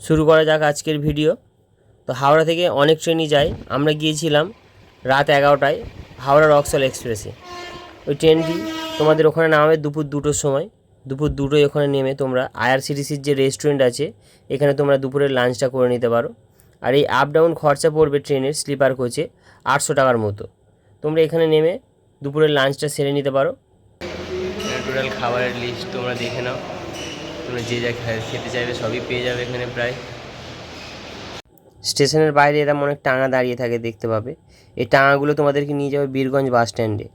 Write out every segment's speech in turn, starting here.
শুরু করা যাক আজকের ভিডিও। তো হাওড়া থেকে অনেক ট্রেনই যায়। আমরা গিয়েছিলাম রাত 11টায় হাওড়া রক্সল এক্সপ্রেসে। ওই ট্রেনটি তোমাদের ওখানে নামবে দুপুর 2টোর সময়। দুপুর 2টোয় ওখানে নেমে তোমরা আইআরসিটিসির যে রেস্টুরেন্ট আছে এখানে তোমরা দুপুরের লাঞ্চটা করে নিতে পারো। আর এই আপ ডাউন খরচা পড়বে ট্রেনের স্লিপার কোচে 800 টাকার মতো। তোমরা এখানে নেমে দুপুরের লাঞ্চটা সেরে নিতে পারো। টোটাল খাবারের লিস্ট তোমরা দেখে নাও। তোমরা যে যা খেতে চাইবে সবই পেয়ে যাবে এখানে প্রায়। স্টেশনের বাইরে এরকম অনেক টাঙা দাঁড়িয়ে থাকে, দেখতে পাবে। এই টাঙাগুলো তোমাদেরকে নিয়ে যাবে বীরগঞ্জ বাস স্ট্যান্ডে।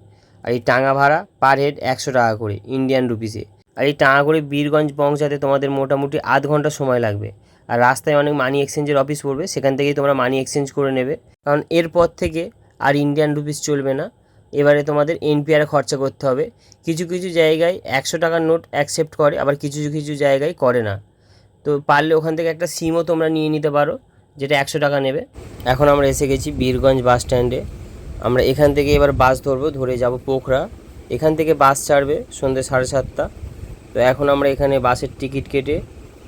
আর এই টাঙা ভাড়া পার হেড 100 টাকা করে ইন্ডিয়ান রুপিসে। আর এই টাঙা করে বীরগঞ্জ পৌঁছাতে তোমাদের মোটামুটি আধ ঘন্টা সময় লাগবে। আর রাস্তায় অনেক মানি এক্সচেঞ্জের অফিস পড়বে, সেখান থেকেই তোমরা মানি এক্সচেঞ্জ করে নেবে। কারণ এরপর থেকে আর ইন্ডিয়ান রুপিস চলবে না, এবারে তোমাদের এনপিআরে খরচা করতে হবে। কিছু কিছু জায়গায় 100 টাকার নোট অ্যাকসেপ্ট করে, আবার কিছু কিছু জায়গায় করে না। তো পারলে ওখান থেকে একটা সিমও তোমরা নিয়ে নিতে পারো, যেটা 100 টাকা নেবে। এখন আমরা এসে গেছি বীরগঞ্জ বাস স্ট্যান্ডে। আমরা এখান থেকে এবার বাস ধরবো, ধরে যাব পোখরা। এখান থেকে বাস ছাড়বে সন্ধ্যে 7:30। তো এখন আমরা এখানে বাসের টিকিট কেটে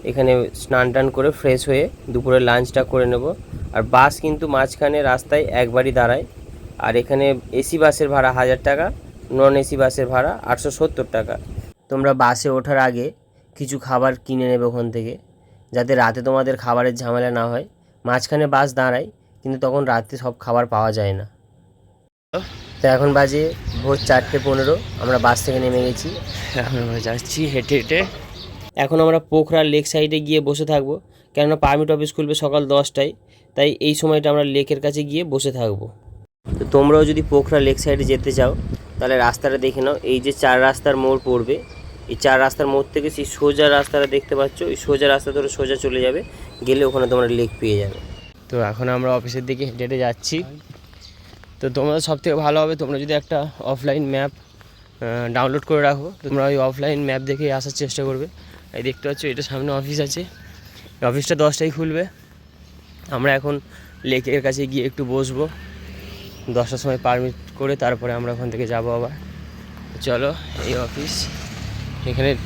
এখানে স্নান টান করে ফ্রেশ হয়ে দুপুরে লাঞ্চটা করে নেব। আর বাস কিন্তু মাঝখানে রাস্তায় একবারই দাঁড়ায়। আর এখানে এসি বাসের ভাড়া 1000 টাকা, নন এসি বাসের ভাড়া 870 টাকা। তোমরা বাসে ওঠার আগে কিছু খাবার কিনে নেবে ওখান থেকে, যাতে রাতে তোমাদের খাবারের ঝামেলা না হয়। মাঝখানে বাস দাঁড়ায়, কিন্তু তখন রাতে সব খাবার পাওয়া যায় না। তো এখন বাজে ভোর 4:15, আমরা বাস থেকে নেমে গেছি। এখন আমরা যাচ্ছি হেঁটে হেঁটে। এখন আমরা পোখরা লেক সাইডে গিয়ে বসে থাকবো, কেননা পারমিট অফিস খুলবে সকাল 10টায়। তাই এই সময়টা আমরা লেকের কাছে গিয়ে বসে থাকবো। তো তোমরাও যদি পোখরা লেক সাইডে যেতে চাও তাহলে রাস্তাটা দেখে নাও। এই যে 4 রাস্তার মোড় পড়বে, এই 4 রাস্তার মোড় থেকে সেই সোজা রাস্তাটা দেখতে পাচ্ছ, এই সোজা রাস্তা ধরে সোজা চলে যাবে, গেলে ওখানে তোমরা লেক পেয়ে যাবে। তো এখন আমরা অফিসের দিকে হেঁটে হেঁটে যাচ্ছি। তো তোমরা সবথেকে ভালো হবে তোমরা যদি একটা অফলাইন ম্যাপ ডাউনলোড করে রাখো। তোমরা ওই অফলাইন ম্যাপ দেখে আসার চেষ্টা করবে। এই দেখতে পাচ্ছ এটা সামনে অফিস আছে, অফিসটা 10টায় খুলবে। আমরা এখন লেকের কাছে গিয়ে একটু বসবো, 10টার সময় পারমিট করে তারপরে আমরা ওখান থেকে যাবো আবার। চলো, এই অফিস,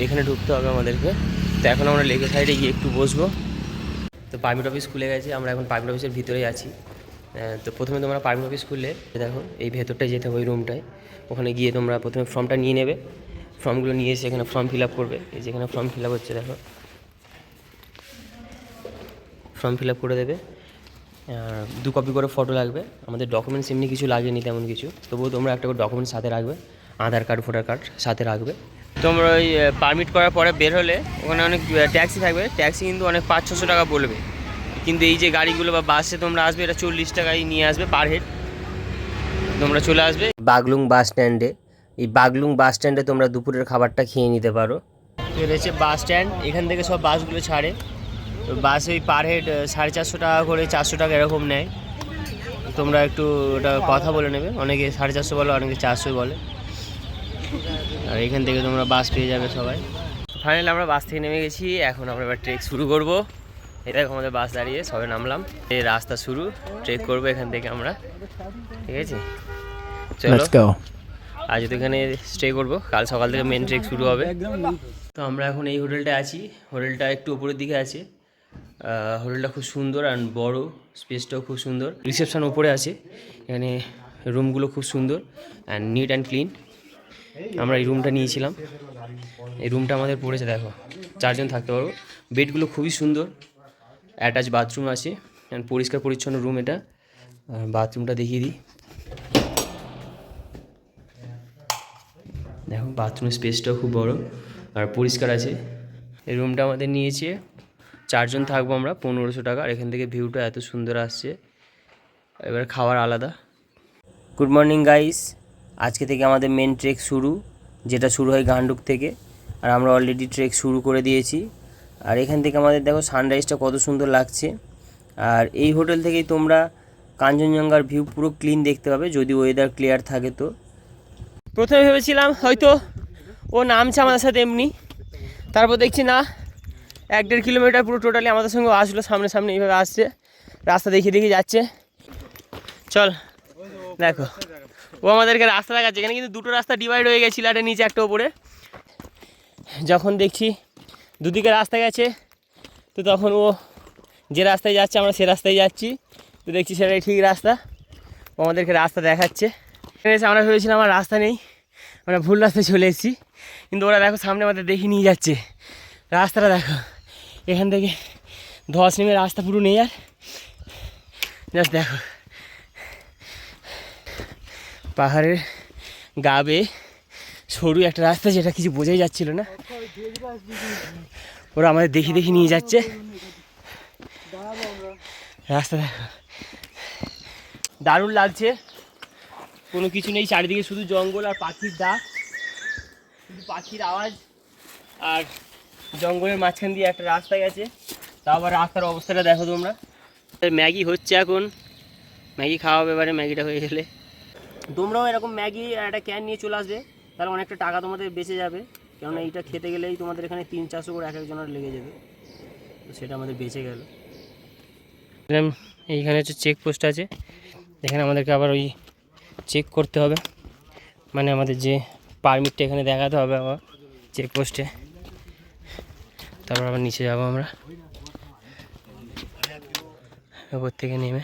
এখানে ঢুকতে হবে আমাদেরকে। তো এখন আমরা লেকের সাইডে গিয়ে একটু বসবো। তো পারমিট অফিস খুলে গেছে, আমরা এখন পারমিট অফিসের ভিতরেই আছি। তো প্রথমে তোমরা পারমিট অফিস খুললে দেখো এই ভেতরটায় যেতে হবে, ওই রুমটায়। ওখানে গিয়ে তোমরা প্রথমে ফর্মটা নিয়ে নেবে। ফর্মগুলো নিয়ে এসে এখানে ফর্ম ফিল আপ করবে। এই যেখানে ফর্ম ফিল আপ হচ্ছে দেখো, ফর্ম ফিল আপ করে দেবে। 2 কপি করে ফটো লাগবে। আমাদের ডকুমেন্টস এমনি কিছু লাগেনি তেমন কিছু, তবুও তোমরা একটা করে ডকুমেন্টস সাথে রাখবে। আধার কার্ড, ভোটার কার্ড সাথে রাখবে। তোমরা ওই পারমিট করার পরে বের হলে ওখানে অনেক ট্যাক্সি থাকবে। ট্যাক্সি কিন্তু অনেক 500-600 টাকা বলবে, কিন্তু এই যে গাড়িগুলো বা বাসে তোমরা আসবে এটা 40 টাকায় নিয়ে আসবে পার হেড। তোমরা চলে আসবে বাগলুং বাস স্ট্যান্ডে। এই বাগলুং বাস স্ট্যান্ডে তোমরা দুপুরের খাবারটা খেয়ে নিতে পারো। এটা হচ্ছে বাস স্ট্যান্ড, এখান থেকে সব বাসগুলো ছাড়ে। তো বাস ওই পার হেড 450 টাকা করে, 400 টাকা এরকম নেয়। তোমরা একটু ওটা কথা বলে নেবে, অনেকে 450 বলে, অনেকে 400 বলে। আর এখান থেকে তোমরা বাস পেয়ে যাবে সবাই। ফাইনালি আমরা বাস থেকে নেমে গেছি, এখন আমরা এবার ট্রেক শুরু করব। এটা আমাদের বাস দাঁড়িয়ে, সবে নামলাম। এই রাস্তা শুরু, ট্রেক করবো এখান থেকে আমরা, ঠিক আছে? চলো, আজ তো এখানে স্টে করবো, কাল সকাল থেকে মেন ট্রেক শুরু হবে। তো আমরা এখন এই হোটেলটায় আছি। হোটেলটা একটু উপরের দিকে আছে। হোটেলটা খুব সুন্দর আর বড়, স্পেসটাও খুব সুন্দর। রিসেপশন উপরে আছে। এখানে রুমগুলো খুব সুন্দর অ্যান্ড নিট অ্যান্ড ক্লিন। আমরা এই রুমটা নিয়েছিলাম। এই রুমটা আমাদের পড়েছে দেখো, 4 জন থাকতে পারবো। বেডগুলো খুবই সুন্দর, অ্যাটাচ বাথরুম আছে অ্যান্ড পরিষ্কার পরিচ্ছন্ন রুম এটা। বাথরুমটা দেখিয়ে দিই, দেখো বাথরুমের স্পেসটাও খুব বড় আর পরিষ্কার আছে। এই রুমটা আমাদের নিয়েছে, 4 জন থাকবো আমরা, 1500 টাকা। আর এখান থেকে ভিউটা এত সুন্দর আসছে। এবার খাবার আলাদা। গুড মর্নিং গাইস, আজকে থেকে আমাদের মেন ট্রেক শুরু, যেটা শুরু হয় গান্ডুক থেকে। আর আমরা অলরেডি ট্রেক শুরু করে দিয়েছি। আর এখান থেকে আমাদের দেখো সানরাইজটা কত সুন্দর লাগছে। আর এই হোটেল থেকেই তোমরা কাঞ্চনজঙ্ঘার ভিউ পুরো ক্লিন দেখতে পাবে, যদি ওয়েদার ক্লিয়ার থাকে। তো প্রথমে ভেবেছিলাম হয়তো ও নামছে আমাদের সাথে এমনি, তারপর দেখছি না, 1-1.5 কিলোমিটার পুরো টোটালি আমাদের সঙ্গে আসলো, সামনে সামনে এইভাবে আসছে, রাস্তা দেখিয়ে দেখিয়ে যাচ্ছে। চল দেখো, ও আমাদেরকে রাস্তা দেখাচ্ছে। এখানে কিন্তু 2টো রাস্তা ডিভাইড হয়ে গেছিলো, একটা নিচে একটা ওপরে। যখন দেখছি দুদিকে রাস্তা গেছে, তো তখন ও যে রাস্তায় যাচ্ছে আমরা সে রাস্তায় যাচ্ছি, তো দেখছি সেটাই ঠিক রাস্তা, ও আমাদেরকে রাস্তা দেখাচ্ছে। এখানে এসে আমরা ভেবেছিলাম আমার রাস্তা নেই, আমরা ভুল রাস্তায় চলে এসেছি, কিন্তু ওরা দেখো সামনে আমাদের দেখিয়ে নিয়ে যাচ্ছে। রাস্তাটা দেখো, এখান থেকে ধস নেমে রাস্তা পুরো নেই, আর জাস্ট দেখো পাহাড়ের গা বেয়ে সরু একটা রাস্তা, যেটা কিছু বোঝাই যাচ্ছিল না। ওরা আমাদের দেখি নিয়ে যাচ্ছে। রাস্তা দেখো, দারুণ লাগছে, কোনো কিছু নেই, চারিদিকে শুধু জঙ্গল আর পাখির ডাক, শুধু পাখির আওয়াজ, আর জঙ্গলের মাঝখান দিয়ে একটা রাস্তা গেছে। তাও আবার রাস্তার অবস্থাটা দেখো তোমরা। ম্যাগি হচ্ছে এখন, ম্যাগি খাওয়া হবে এবারে, ম্যাগিটা হয়ে গেলে তোমরাও এরকম ম্যাগি আর একটা ক্যান নিয়ে চলে আসবে, তাহলে অনেকটা টাকা তোমাদের বেঁচে যাবে। কেননা এইটা খেতে গেলেই তোমাদের এখানে 300-400 করে এক একজনের লেগে যাবে, তো সেটা আমাদের বেঁচে গেল। এইখানে হচ্ছে চেকপোস্ট আছে, এখানে আমাদেরকে আবার ওই চেক করতে হবে, মানে আমাদের যে পারমিটটা এখানে দেখাতে হবে আবার চেকপোস্টে, তারপর আবার নিচে যাব আমরা উপর থেকে নেমে।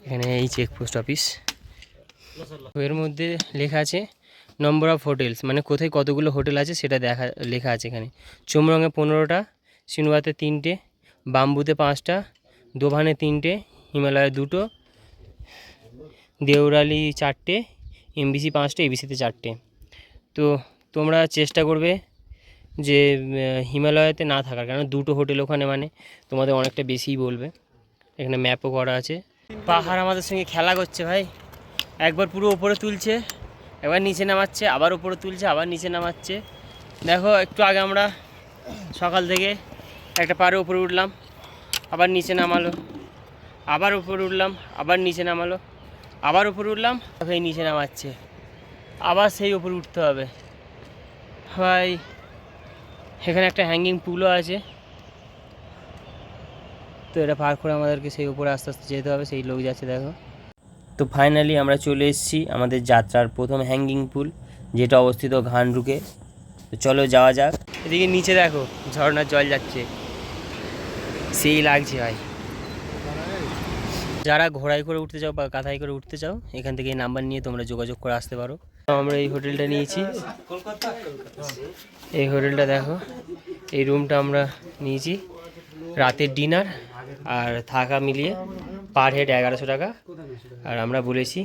এখানে এই চেকপোস্ট অফিস, এর মধ্যে লেখা আছে নম্বর অফ হোটেলস, মানে কোথায় কতগুলো হোটেল আছে সেটা লেখা আছে এখানে। চুমরঙে 15টা, সিনুয়াতে 3টে, বাম্বুতে 5টা, দোভানে 3টে, হিমালয়ে 2টো, দেওরালি 4টে, এমবিসি 5টে, এবিসিতে 4টে। তো তোমরা চেষ্টা করবে যে হিমালয়াতে না থাকার, কারণ 2টো হোটেল ওখানে, মানে তোমাদের অনেকটা বেশিই বলবে। এখানে ম্যাপও করা আছে। পাহাড় আমাদের সঙ্গে খেলা করছে ভাই, একবার পুরো ওপরে তুলছে, একবার নিচে নামাচ্ছে, আবার ওপরে তুলছে, আবার নিচে নামাচ্ছে। দেখো একটু আগে আমরা সকাল থেকে একটা পাহাড়ে উপরে উঠলাম, আবার নিচে নামালো, আবার উপরে উঠলাম, আবার নিচে নামালো, আবার উপরে উঠলাম, এই নিচে নামাচ্ছে, আবার সেই উপরে উঠতে হবে ভাই। এখানে একটা হ্যাঙ্গিং পুলও আছে, তো এটা পার করে আমাদেরকে সেই উপরে আস্তে আস্তে যেতে হবে, সেই লোক যাচ্ছে দেখো। তো ফাইনালি আমরা চলে এসেছি আমাদের যাত্রার প্রথম হ্যাঙ্গিং পুল, যেটা অবস্থিত ঘানরুকে। তো চলো যাওয়া যাক। এদিকে নিচে দেখো ঝর্ণার জল যাচ্ছে, সেই লাগছে ভাই। যারা ঘোড়ায় করে উঠতে চাও বা কাঁথায় করে উঠতে চাও, এখান থেকে এই নাম্বার নিয়ে তোমরা যোগাযোগ করে আসতে পারো। আমরা এই হোটেলটা নিয়েছি, এই হোটেলটা দেখো, এই রুমটা আমরা নিয়েছি, রাতের ডিনার আর থাকা মিলিয়ে পার হেড 1100 টাকা। আর আমরা বলেছি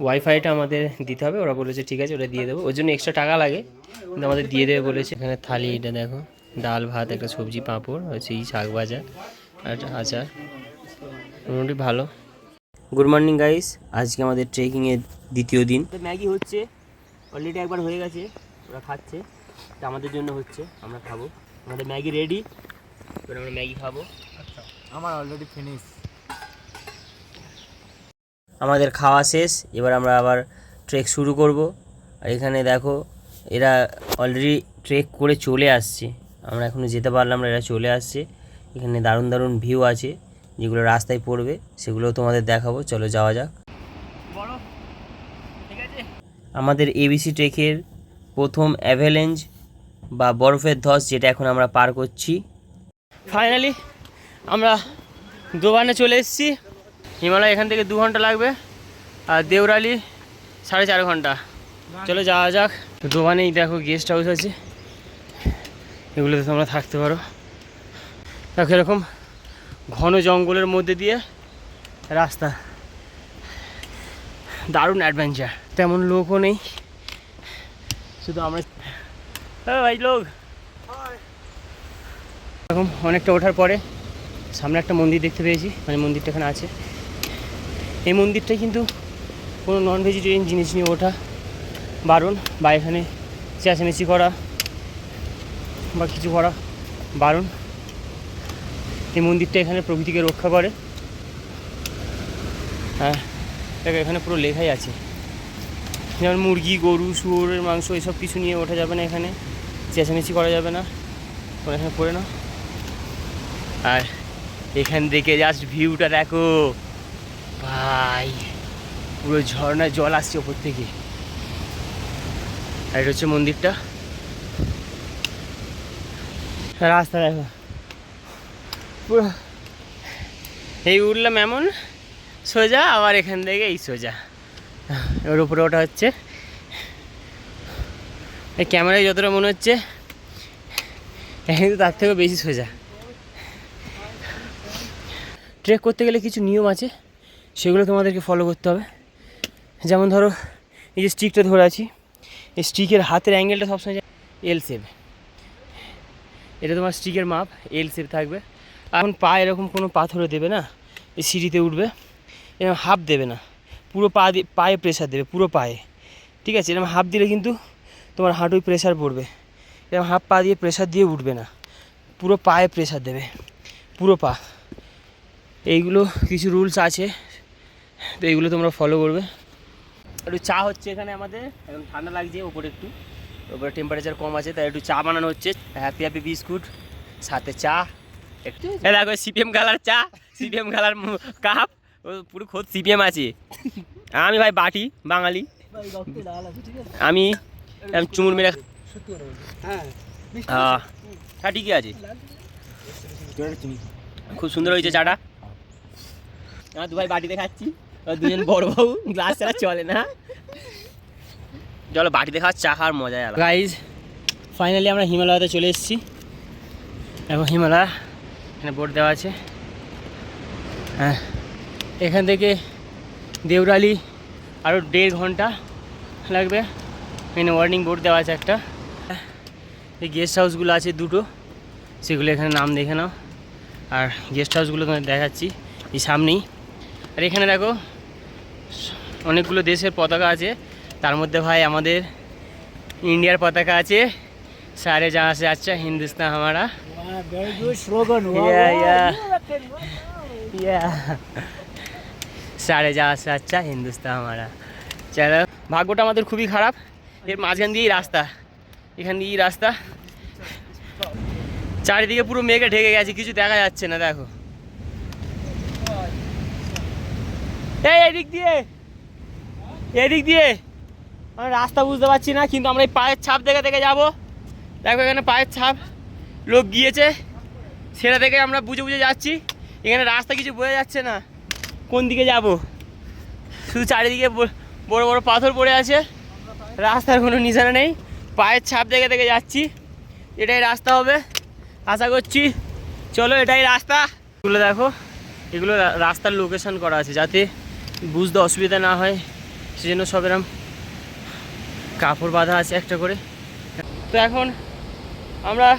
ওয়াইফাইটা আমাদের দিতে হবে, ওরা বলেছে ঠিক আছে ওটা দিয়ে দেবো, ওর জন্য এক্সট্রা টাকা লাগে, কিন্তু আমাদের দিয়ে দেবে বলেছে। এখানে থালি, এটা দেখো ডাল ভাত, একটা সবজি, পাঁপড়, হচ্ছে এই শাক ভাজা আর আচার, মোটামুটি ভালো। গুড মর্নিং গাইস, আজকে আমাদের ট্রেকিংয়ের দ্বিতীয় দিন। ম্যাগি হচ্ছে, অলরেডি একবার হয়ে গেছে, ওরা খাচ্ছে, এটা আমাদের জন্য হচ্ছে, আমরা খাবো। আমাদের ম্যাগি রেডি, এবার আমরা ম্যাগি খাবো। আচ্ছা, আমার অলরেডি ফিনিশ। আমাদের খাওয়া শেষ, এবার আমরা আবার ট্রেক শুরু করব। আর এখানে দেখো এরা অলরেডি ট্রেক করে চলে আসছে, আমরা এখনও যেতে পারলাম না, এরা চলে আসছে। এখানে দারুণ দারুণ ভিউ আছে, যেগুলো রাস্তায় পড়বে সেগুলো তোমাদের দেখাবো, চলো যাওয়া যাক। আমাদের এবিসি ট্রেকের প্রথম অ্যাভেলেঞ্জ বা বরফের ধস, যেটা এখন আমরা পার করছি। ফাইনালি আমরা দোবানে চলে এসেছি। হিমালয় এখান থেকে 2 ঘন্টা লাগবে, আর দেওরালি 4.5 ঘন্টা। চলো যাওয়া যাক। দোবানেই দেখো গেস্ট হাউস আছে, এগুলোতে তোমরা থাকতে পারো। দেখো এরকম ঘন জঙ্গলের মধ্যে দিয়ে রাস্তা, দারুণ অ্যাডভেঞ্চার। তেমন লোকও নেই, শুধু আমরা। হ্যাঁ ভাই লোক, এরকম অনেকটা ওঠার পরে সামনে একটা মন্দির দেখতে পেয়েছি, মানে মন্দিরটা এখানে আছে। এই মন্দিরটাই কিন্তু কোনো নন ভেজিটেরিয়ান জিনিস নিয়ে ওঠা বারণ, বা এখানে চেঁচামেচি করা বা কিছু করা বারণ। এই মন্দিরটা এখানে প্রকৃতিকে রক্ষা করে। হ্যাঁ দেখো এখানে পুরো লেখাই আছে, যেমন মুরগি, গরু, শুয়োরের মাংস এসব কিছু নিয়ে ওঠা যাবে না, এখানে চেঁচামেচি করা যাবে না, তোমরা এখানে পড়ে নাও। আর এখান থেকে জাস্ট ভিউটা দেখো ভাই, পুরো ঝর্ণায় জল আসছে ওপর থেকে। আর এটা হচ্ছে মন্দিরটা, রাস্তা দেখো পুরো এই উঠলাম এমন সোজা, আবার এখান থেকে এই সোজা, ওর উপরে ওটা হচ্ছে। এই ক্যামেরায় যতটা মনে হচ্ছে কিন্তু তার থেকেও বেশি সোজা। ট্রেক করতে গেলে কিছু নিয়ম আছে, সেগুলো তোমাদেরকে ফলো করতে হবে। যেমন ধরো এই যে স্টিকটা ধরে আছি, এই স্টিকের হাতের অ্যাঙ্গেলটা সবসময় এল শেপ, এটা তোমার স্টিকের মাপ এল শেপ থাকবে। এখন পা এরকম কোনো পাথরে দেবে না, এই সিঁড়িতে উঠবে এরকম হাফ দেবে না, পুরো পা দিয়ে পায়ে প্রেশার দেবে, পুরো পায়ে, ঠিক আছে? এরকম হাফ দিলে কিন্তু তোমার হাঁটুয় প্রেশার পড়বে। এরকম হাফ পা দিয়ে প্রেশার দিয়ে উঠবে না, পুরো পায়ে প্রেশার দেবে, পুরো পা। এইগুলো কিছু রুলস আছে, তো এইগুলো তোমরা ফলো করবে। একটু চা হচ্ছে এখানে আমাদের, এখন ঠান্ডা লাগছে, ওপরে একটু ওপরে টেম্পারেচার কম আছে, তাই একটু চা বানানো হচ্ছে। হ্যাপি হ্যাপি বিস্কুট সাথে চা একটু, দেখো সিপিএম কালার চা, সিপিএম কালার কাপ, ও পুরো খোদ সিপিএম আছে। আমি ভাই বাটি বাঙালি, আমি চুমুর মেরে। হ্যাঁ হ্যাঁ ঠিকই আছে, খুব সুন্দর হয়েছে চাটা। আমার দু ভাই বাটিতে খাচ্ছি, দুজন বড় বাবু, গ্লাস ছাড়া চলে না। চলো বাটিতে খাওয়ার চা খাওয়ার মজাই আলাদা। গাইজ ফাইনালি আমরা হিমালয়াতে চলে এসেছি। এখন হিমালয় এখানে বোর্ড দেওয়া আছে। হ্যাঁ, এখান থেকে দেউরালি আরও 1.5 ঘন্টা লাগবে। এখানে ওয়ার্নিং বোর্ড দেওয়া আছে একটা। এই গেস্ট হাউসগুলো আছে দুটো, সেগুলো এখানে নাম দেখে নাও। আর গেস্ট হাউসগুলো তোমাদের দেখাচ্ছি এই সামনেই। আর এখানে দেখো অনেকগুলো দেশের পতাকা আছে, তার মধ্যে ভাই আমাদের ইন্ডিয়ার পতাকা আছে। সারে জাহাঁ সে আচ্ছা হিন্দুস্তান হামারা। সারে জাহাঁ সে আচ্ছা হিন্দুস্তান হামারা। চলো, ভাগ্যটা আমাদের খুবই খারাপ, এর মাঝখান দিয়েই রাস্তা, এখান দিয়েই রাস্তা, চারিদিকে পুরো মেঘে ঢেকে গেছে, কিছু দেখা যাচ্ছে না। দেখো এই এদিক দিয়ে, এদিক দিয়ে আমরা রাস্তা বুঝতে পারছি না, কিন্তু আমরা এই পায়ের ছাপ দেখে দেখে যাবো। দেখো এখানে পায়ের ছাপ লোক গিয়েছে, সেটা দেখে আমরা বুঝে বুঝে যাচ্ছি। এখানে রাস্তা কিছু বোঝা যাচ্ছে না কোন দিকে যাব, শুধু চারিদিকে বড় বড় পাথর পড়ে আছে, রাস্তার কোনো নিশানা নেই। পায়ের ছাপ দেখে দেখে যাচ্ছি, এটাই রাস্তা হবে আশা করছি। চলো এটাই রাস্তা। এগুলো দেখো, এগুলো রাস্তার লোকেশন করা আছে যাতে বুঝতে অসুবিধা না হয়, সেজন্য সব এরকম কাপড় বাঁধা আছে একটা করে। তো এখন আমরা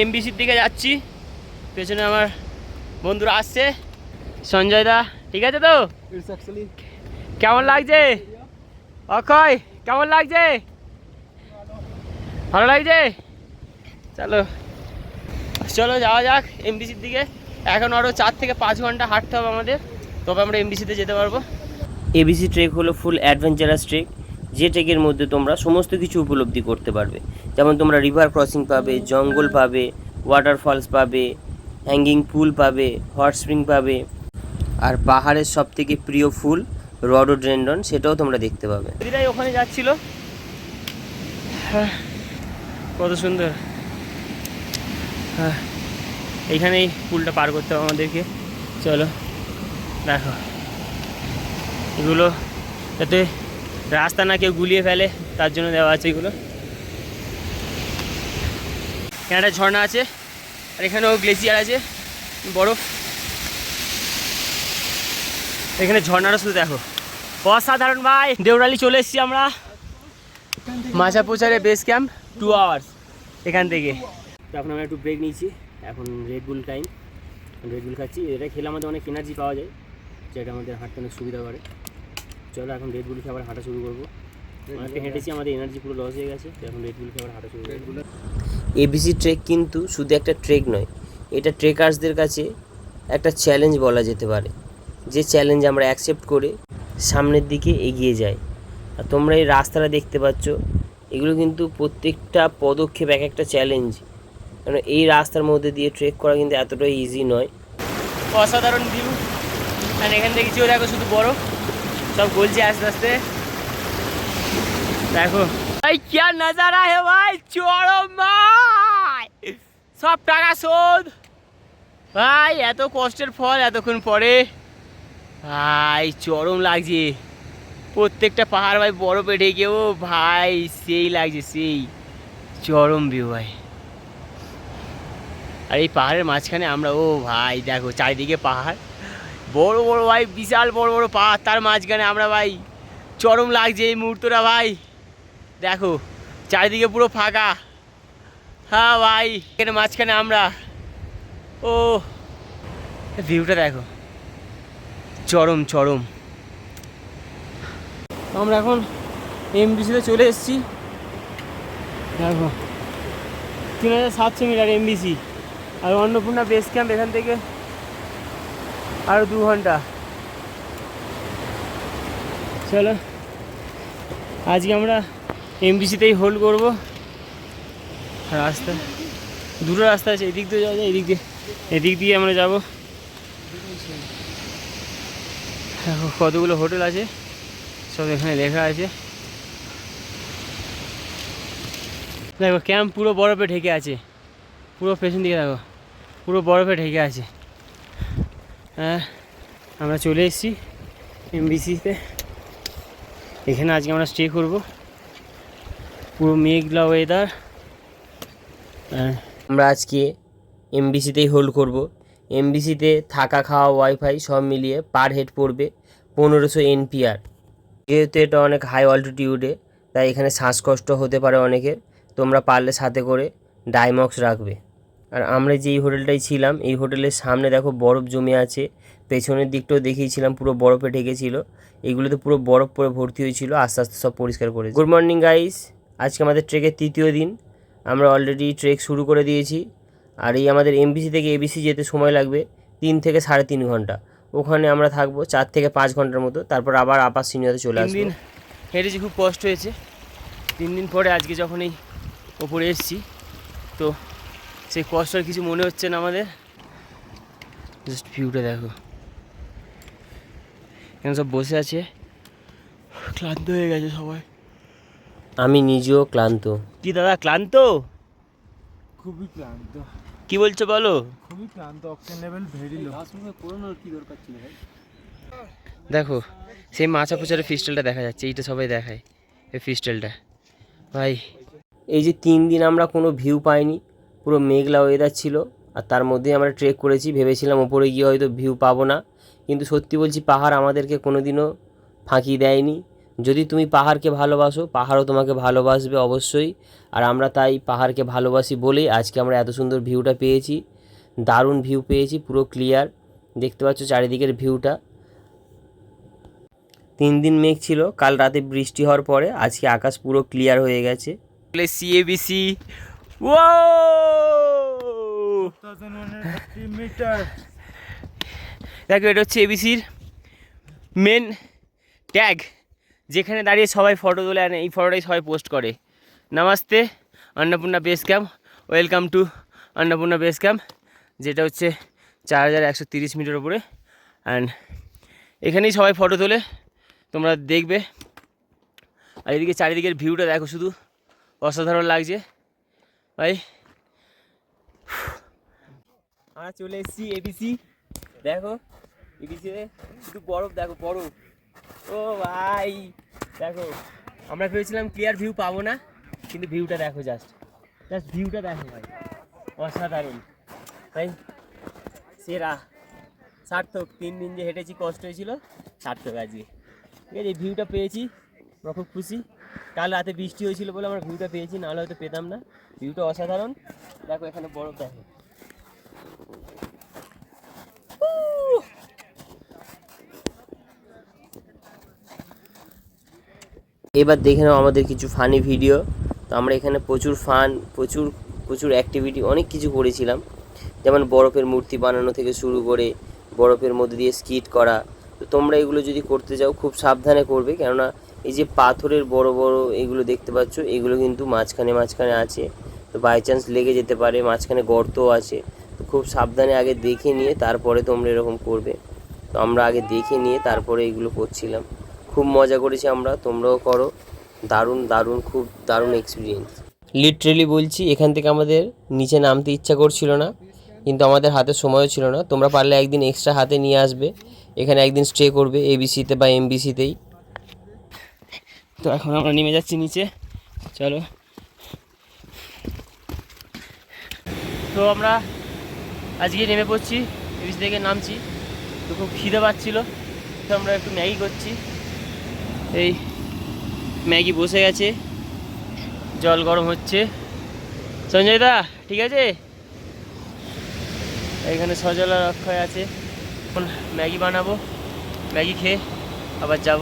এমবিসির দিকে যাচ্ছি, পেছনে আমার বন্ধুরা আসছে। সঞ্জয় দা ঠিক আছে তো? কেমন লাগছে অক্ষয়, কেমন লাগছে? ভালো লাগছে? চলো চলো যাওয়া যাক এমবিসির দিকে। এখন আরও 4 থেকে 5 ঘন্টা হাঁটতে হবে আমাদের, তবে আমরা এমবিসিতে যেতে পারবো। এবিসি ট্রেক হলো ফুল অ্যাডভেঞ্চারাস ট্রেক, যে ট্রেকের মধ্যে তোমরা সমস্ত কিছু উপলব্ধি করতে পারবে। যেমন তোমরা রিভার ক্রসিং পাবে, জঙ্গল পাবে, ওয়াটারফলস পাবে, হ্যাঙ্গিং পুল পাবে, হট স্প্রিং পাবে, আর পাহাড়ের সব থেকে প্রিয় ফুল রডোডেনড্রন, সেটাও তোমরা দেখতে পাবে। দিদিরাই ওখানে যাচ্ছিল, কত সুন্দর। হ্যাঁ, এইখানেই পুলটা পার করতে হবে আমাদেরকে। চলো দেখো, এগুলো যাতে রাস্তা না কেউ গুলিয়ে ফেলে তার জন্য দেওয়া আছে এগুলো। এখানে একটা ঝর্ণা আছে, আর এখানেও গ্লেসিয়ার আছে, বরফ। এখানে ঝর্ণাটা শুধু দেখো, অসাধারণ ভাই। দেউরালি চলে এসেছি আমরা, মাছাপোচারে বেস ক্যাম্প, 2 আওয়ার্স এখান থেকে। এখন আমরা একটু ব্রেক নিয়েছি, এখন রেডবুল টাইম, রেডবুল খাচ্ছি। এটা খেলে আমাদের অনেক এনার্জি পাওয়া যায়, যেটা আমাদের হাঁটতে অনেক সুবিধা করে। চলো এখন রেডবুল খেয়ে আবার হাঁটা শুরু করবো। অনেকটা হেঁটেছি, আমাদের এনার্জি পুরো লস হয়ে গেছে, এখন রেডবুল খেয়ে আবার হাঁটা শুরু করবো। এবিসি ট্রেক কিন্তু শুধু একটা ট্রেক নয়, এটা ট্রেকার্সদের কাছে একটা চ্যালেঞ্জ বলা যেতে পারে, যে চ্যালেঞ্জ আমরা অ্যাকসেপ্ট করে সামনের দিকে এগিয়ে যাই। আর তোমরা এই রাস্তাটা দেখতে পাচ্ছ, এগুলো কিন্তু প্রত্যেকটা পদক্ষেপ এক একটা চ্যালেঞ্জ, কারণ এই রাস্তার মধ্যে দিয়ে ট্রেক করা কিন্তু এতটাই ইজি নয়। অসাধারণ ভিউ, আর এখান থেকে কিছু দেখো শুধু বরফ, সব গলছে আস্তে আস্তে। দেখো ভাই কি নজারা হে ভাই, চরম ভাই, সব টাকা শোধ। ভাই এত কষ্টের ফল এতক্ষণ পরে ভাই চরম লাগছে। প্রত্যেকটা পাহাড় ভাই বরফে ঢেকে, ও ভাই সেই লাগছে, সেই চরম ভিউ ভাই। আর এই পাহাড়ের মাঝখানে আমরা, ও ভাই দেখো চারিদিকে পাহাড়, বড় বড় ভাই বিশাল বড় বড় পাহাড়, তার মাঝখানে আমরা ভাই, চরম লাগছে এই মুহূর্তটা ভাই। দেখো চারিদিকে পুরো ফাঁকা, হ্যাঁ ভাই এখানে মাঝখানে আমরা, ও ভিউটা দেখো চরম চরম। আমরা এখন এমবিসিতে চলে এসেছি, দেখো 3700 মিটার এমবিসি, আর অন্নপূর্ণা বেস ক্যাম্প এখান থেকে আরও 2 ঘন্টা। চলো আজকে আমরা এমবিসিতেই হোল্ড করবো। রাস্তা দুটো রাস্তা আছে, এদিক দিয়ে যাওয়া যায়, এদিক দিয়ে আমরা যাবো। দেখো কতগুলো হোটেল আছে, সব এখানে লেখা আছে। দেখো ক্যাম্প পুরো বরফে ঢেকে আছে, পুরো পেছন দিকে দেখো পুরো বরফে ঢেকে আছে। হ্যাঁ আমরা চলে এসেছি এমবিসিতে, এখানে আজকে আমরা স্টে করব। পুরো মেঘলা ওয়েদার। আমরা আজকে এমবিসিতেই হোল্ড করব। এমবিসিতে থাকা খাওয়া ওয়াইফাই সব মিলিয়ে পার হেড পড়বে 1500 NPR। যেহেতু এটা অনেক হাই অল্টিটিউডে, তাই এখানে শ্বাসকষ্ট হতে পারে অনেকের, তোমরা পারলে সাথে করে ডাইমক্স রাখবে। আর আমরা যেই হোটেলটাই ছিলাম, এই হোটেলের সামনে দেখো বরফ জমে আছে, পেছনের দিকটাও দেখিয়েছিলাম পুরো বরফে ঢেকেছিল, এগুলোতে পুরো বরফ পরে ভর্তি হয়েছিল, আস্তে আস্তে সব পরিষ্কার করে। গুড মর্নিং গাইস, আজকে আমাদের ট্রেকের 3য় দিন। আমরা অলরেডি ট্রেক শুরু করে দিয়েছি। আর এই আমাদের এমবিসি থেকে এবিসি যেতে সময় লাগবে 3 থেকে 3.5 ঘন্টা। ওখানে আমরা থাকবো 4 থেকে 5 ঘন্টার মতো, তারপর আবার আপার সিনিয়রে চলে আসবো। 3 দিন হেঁটেছি, খুব কষ্ট হয়েছে। 3 দিন পরে আজকে যখন এই ওপরে এসেছি, তো সেই কষ্ট আর কিছু মনে হচ্ছে না আমাদের। জাস্ট ভিউটা দেখো, এখানে সব বসে আছে, ক্লান্ত হয়ে গেছে সবাই, আমি নিজেও ক্লান্ত। কি দাদা ক্লান্ত? খুবই ক্লান্ত। কি বলছো বলো? খুবই ক্লান্ত, অক্সিজেন লেভেল ভেরি লো। পুরোনোর কি দরকার ছিল ভাই? দেখো সেই মাছা পোচারের ফিস্টেলটা দেখা যাচ্ছে, এইটা সবাই দেখায়, এই ফিস্টেলটা ভাই। এই যে 3 দিন আমরা কোনো ভিউ পাইনি, পুরো মেঘলা ওয়েদার ছিল, আর তার মধ্যেই আমরা ট্রেক করেছি। ভেবেছিলাম ওপরে গিয়ে হয়তো ভিউ পাবো না, কিন্তু সত্যি বলছি পাহাড় আমাদেরকে কোনো দিনও ফাঁকি দেয়নি। যদি তুমি পাহাড়কে ভালোবাসো, পাহাড়ও তোমাকে ভালোবাসবে অবশ্যই। আর আমরা তাই পাহাড়কে ভালোবাসি বলেই আজকে আমরা এত সুন্দর ভিউটা পেয়েছি, দারুণ ভিউ পেয়েছি, পুরো ক্লিয়ার দেখতে পাচ্ছ চারিদিকের ভিউটা। 3 দিন মেঘ ছিল, কাল রাতে বৃষ্টি হওয়ার পরে আজকে আকাশ পুরো ক্লিয়ার হয়ে গেছে। সিএবিসি, ও 4130 মিটার। দেখো এটা হচ্ছে এবিসির মেন ট্যাগ, যেখানে দাঁড়িয়ে সবাই ফটো তোলে, আর এই ফটোটাই সবাই পোস্ট করে। Namaste Annapurna base camp, welcome to Annapurna base camp, যেটা হচ্ছে 4130 মিটার উপরে। অ্যান্ড এখানেই সবাই ফটো তোলে, তোমরা দেখবে। আর এদিকে চারিদিকের ভিউটা দেখো, শুধু অসাধারণ লাগছে ভাই। আমরা চলে এসেছি এবিসি, দেখো এবিসিতে শুধু বরফ, দেখো বরফ, ও ভাই দেখো। আমরা ভেবেছিলাম ক্লিয়ার ভিউ পাবো না, কিন্তু ভিউটা দেখো, জাস্ট ভিউটা দেখো ভাই, অসাধারণ ভাই, সেরা, সার্থক। 3 দিন যে হেঁটেছি, কষ্ট হয়েছিল, সার্থক আজকে। ঠিক আছে, এই ভিউটা পেয়েছি, আমরা খুব খুশি। কাল রাতে বৃষ্টি হয়েছিল বলে আমরা ভিউটা পেয়েছি, নাহলে হয়তো পেতাম না। ভিউটা অসাধারণ, দেখো এখানে বরফ দেখো। এবার দেখে নাও আমাদের কিছু ফানি ভিডিও। তো আমরা এখানে প্রচুর ফান, প্রচুর অ্যাক্টিভিটি, অনেক কিছু করেছিলাম। যেমন বরফের মূর্তি বানানো থেকে শুরু করে বরফের মধ্যে দিয়ে স্কিট করা। তো তোমরা এগুলো যদি করতে যাও খুব সাবধানে করবে, কেননা এই যে পাথরের বড় বড় এগুলো দেখতে পাচ্ছ, এগুলো কিন্তু মাঝখানে আছে, তো বাই চান্স লেগে যেতে পারে, মাঝখানে গর্তও আছে। তো খুব সাবধানে আগে দেখে নিয়ে তারপরে তোমরা এরকম করবে। তো আমরা আগে দেখে নিয়ে তারপরে এগুলো করছিলাম, খুব মজা করেছি আমরা, তোমরাও করো। দারুণ খুব দারুণ এক্সপিরিয়েন্স। লিটারেলি বলছি, এখান থেকে আমাদের নিচে নামতে ইচ্ছা করছিল না, কিন্তু আমাদের হাতে সময়ও ছিল না। তোমরা পারলে একদিন এক্সট্রা হাতে নিয়ে আসবে, এখানে একদিন স্টে করবে এবিসিতে বা এমবিসিতেই। তো এখন আমরা নেমে যাচ্ছি নিচে, চলো। তো আমরা আজকে নেমে পড়ছি, এবিসি থেকে নামছি। তো খুব খিদে পাচ্ছিলো, তো আমরা একটু ম্যাগি করছি। এই ম্যাগি বসে গেছে, জল গরম হচ্ছে। সঞ্জয় দা ঠিক আছে, এখানে সজলা অক্ষয় আছে। এখন ম্যাগি বানাবো, ম্যাগি খেয়ে আবার যাব।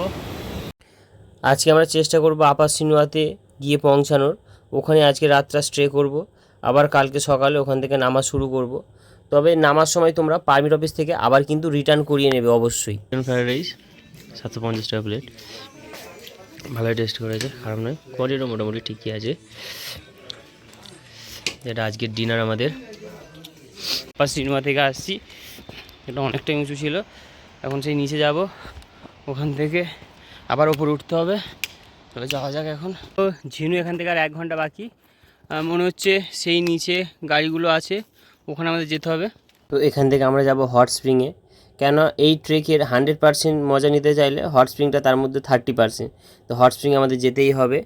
আজকে আমরা চেষ্টা করব আপার সিনুয়াতে গিয়ে পৌঁছানোর, ওখানে আজকে রাতটা স্টে করব, আবার কালকে সকালে ওখান থেকে নামা শুরু করব। তবে নামার সময় তোমরা পারমিট অফিস থেকে আবার কিন্তু রিটার্ন করিয়ে নেবে অবশ্যই। ফ্রাইড রাইস 750 টাকা প্লেট, ভালোই টেস্ট করেছে, খারাপ নয়, কোয়ালিটিও মোটামুটি ঠিকই আছে। এটা আজকের ডিনার আমাদের। আপার সিনেমা থেকে আসছি, এটা অনেকটাই উঁচু ছিল, এখন সেই নিচে যাব, ওখান থেকে আবার ওপরে উঠতে হবে। তাহলে যাওয়া যাক এখন। তো ঝিনু এখান থেকে আর 1 ঘন্টা বাকি, মনে হচ্ছে সেই নিচে গাড়িগুলো আছে, ওখানে আমাদের যেতে হবে। তো এখান থেকে আমরা যাব হট স্প্রিংয়ে, কেন এই ট্রেকের 100% মজা নিতে চাইলে হট স্প্রিংটা তার মধ্যে 30%। তো হট স্প্রিং আমাদের যেতেই হবে।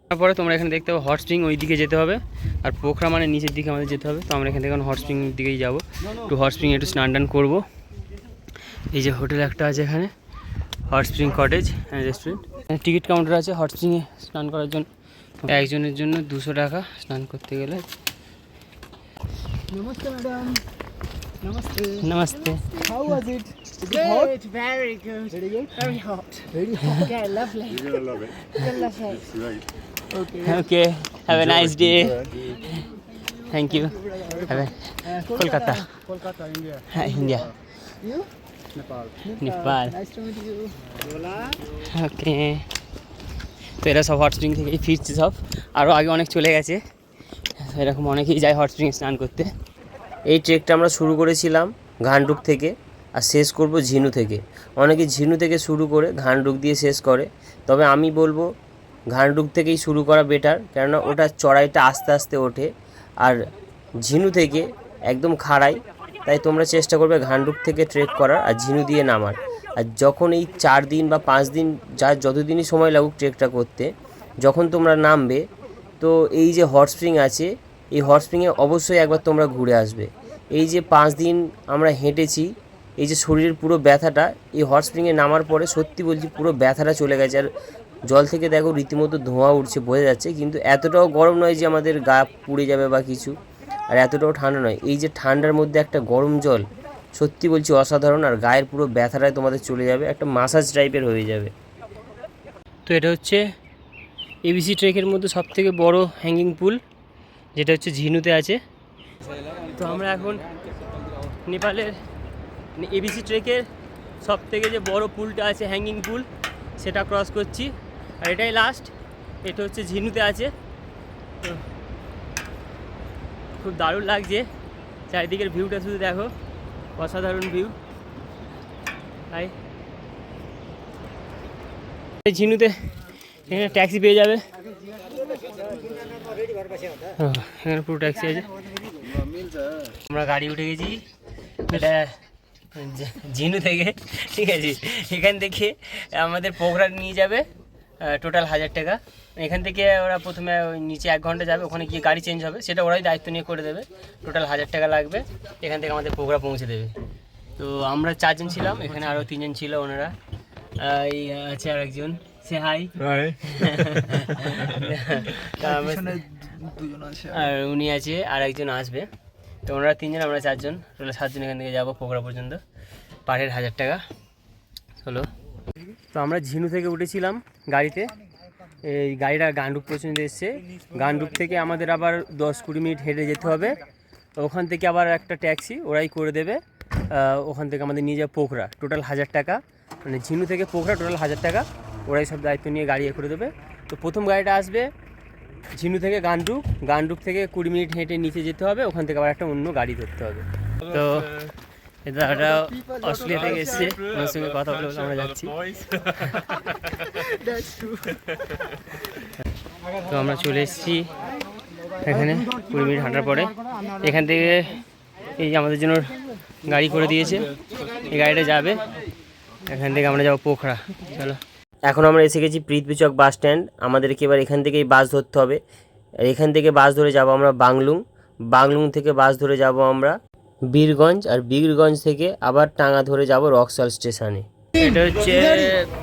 তারপরে তোমরা এখানে দেখতে পাবো হট স্প্রিং ওই দিকে যেতে হবে, আর পোখরা মানে নিচের দিকে আমাদের যেতে হবে। তো আমরা এখান থেকে হট স্প্রিংয়ের দিকেই যাবো, একটু হট স্প্রিংয়ে একটু স্নান টান করবো। এই যে হোটেল একটা আছে এখানে, hot spring cottage and restaurant. Ticket counter আছে হট স্প্রিংয়ে স্নান করার জন্য, একজনের জন্য 200 টাকা স্নান করতে গেলে। Namaste madam. Namaste. Namaste. How was it? Is it hot? Very good. Very good. Very hot. Very hot. Yeah, lovely. You're gonna love it. You're gonna love it. Right. Okay. Okay. Have a nice day. Thank you. Have a Kolkata. Kolkata, India. India. You? Nepal. Nepal. Nice to meet you. Hola. Okay. তো এরা সব hot spring থেকেই ফিরছে সব, আরও আগে অনেক চলে গেছে, এরকম অনেকেই যায় হট স্প্রিং স্নান করতে। এই ট্রেকটা আমরা শুরু করেছিলাম ঘানডুক থেকে, আর শেষ করব ঝিনু থেকে। অনেকে ঝিনু থেকে শুরু করে ঘানডুক দিয়ে শেষ করে, তবে আমি বলবো ঘানডুক থেকেই শুরু করা বেটার, কেননা ওটা চড়াইটা আস্তে আস্তে ওঠে, আর ঝিনু থেকে একদম খাড়াই। তাই তোমরা চেষ্টা করবে ঘানডুক থেকে ট্রেক করার আর ঝিনু দিয়ে নামার। আর যখন এই 4 দিন বা 5 দিন যার যতদিনই সময় লাগুক ট্রেকটা করতে, যখন তোমরা নামবে, তো এই যে হট স্প্রিং আছে, এই হট স্প্রিংয়ে অবশ্যই একবার তোমরা ঘুরে আসবে। এই যে 5 দিন আমরা হেঁটেছি, এই যে শরীরের পুরো ব্যথাটা এই হট স্প্রিংয়ে নামার পরে সত্যি বলছি পুরো ব্যথাটা চলে গেছে। আর জল থেকে দেখো রীতিমতো ধোঁয়া উঠছে, বোঝা যাচ্ছে, কিন্তু এতটাও গরম নয় যে আমাদের গা পুড়ে যাবে বা কিছু, আর এতটাও ঠান্ডা নয়। এই যে ঠান্ডার মধ্যে একটা গরম জল, সত্যি বলছি অসাধারণ। আর গায়ের পুরো ব্যথাটাই তোমাদের চলে যাবে, একটা মাসাজ টাইপের হয়ে যাবে। তো এটা হচ্ছে এবিসি ট্রেকের মধ্যে সবথেকে বড় হ্যাঙ্গিং পুল, যেটা হচ্ছে ঝিনুতে আছে। তো আমরা এখন নেপালের এবিসি ট্রেকের সবথেকে যে বড় পুলটা আছে হ্যাঙ্গিং পুল, সেটা ক্রস করছি, আর এটাই লাস্ট। এটা হচ্ছে ঝিনুতে আছে। তো খুব দারুণ লাগছে, চারিদিকের ভিউটা শুধু দেখো, অসাধারণ ভিউ। তাই ঝিনুতে এখানে ট্যাক্সি পেয়ে যাবে, এখানে পুরো ট্যাক্সি আছে। আমরা গাড়ি উঠে গেছি, এটা ঝিনু থেকে, ঠিক আছে। এখান থেকে আমাদের পোখরা নিয়ে যাবে, টোটাল 1000 টাকা। এখান থেকে ওরা প্রথমে ওই নিচে 1 ঘন্টা যাবে, ওখানে গিয়ে গাড়ি চেঞ্জ হবে, সেটা ওরাই দায়িত্ব নিয়ে করে দেবে। টোটাল 1000 টাকা লাগবে, এখান থেকে আমাদের পোখরা পৌঁছে দেবে। তো আমরা 4 জন ছিলাম, এখানে আরও 3 জন ছিল, ওনারা এই আছে আর একজন, সে হাই। আর উনি আছে, আর একজন আসবে। তো ওনারা 3 জন, আমরা 4 জন, টোটাল 7 জন এখান থেকে যাবো পোখরা পর্যন্ত। পার হেড 1000 টাকা হলো। তো আমরা ঝিনু থেকে উঠেছিলাম গাড়িতে, এই গাড়িটা গান্ডুক পর্যন্ত এসছে। গান্ডুক থেকে আমাদের আবার 10-20 মিনিট হেঁটে যেতে হবে, ওখান থেকে আবার একটা ট্যাক্সি ওরাই করে দেবে, ওখান থেকে আমাদের নিয়ে যাবে পোখরা। টোটাল 1000 টাকা, মানে ঝিনু থেকে পোখরা টোটাল 1000 টাকা, ওরাই সব দায়িত্ব নিয়ে গাড়ি করে দেবে। তো প্রথম গাড়িটা আসবে ঝিনু থেকে গান্ডুক, গান্ডুক থেকে 20 মিনিট হেঁটে নিচে যেতে হবে, ওখান থেকে আবার একটা অন্য গাড়ি ধরতে হবে। তো এটা অস্ট্রেলিয়া থেকে এসছে, ওর সঙ্গে কথা বলে আমরা যাচ্ছি। তো আমরা চলে এসেছি এখানে 20 মিনিট হাঁটার পরে। এখান থেকে এই যে আমাদের জন্য গাড়ি করে দিয়েছে, এই গাড়িটা যাবে এখান থেকে, আমরা যাবো পোখরা। চলো, এখন আমরা এসে গেছি পৃথ্বী চক বাস স্ট্যান্ড। আমাদেরকে এবার এখান থেকেই বাস ধরতে হবে। আর এখান থেকে বাস ধরে যাব আমরা বাংলুং, বাংলুং থেকে বাস ধরে যাব আমরা বীরগঞ্জ, আর বীরগঞ্জ থেকে আবার টাঙ্গা ধরে যাব রক্সল স্টেশনে। এটা হচ্ছে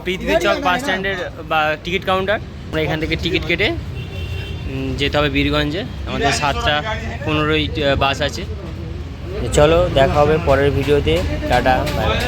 পৃথ্বী চক বাস স্ট্যান্ডের বা টিকিট কাউন্টার। আমরা এখান থেকে টিকিট কেটে যেতে হবে বীরগঞ্জে। আমাদের 7:15 বাস আছে। চলো, দেখা হবে পরের ভিডিওতে। Tata, bye bye.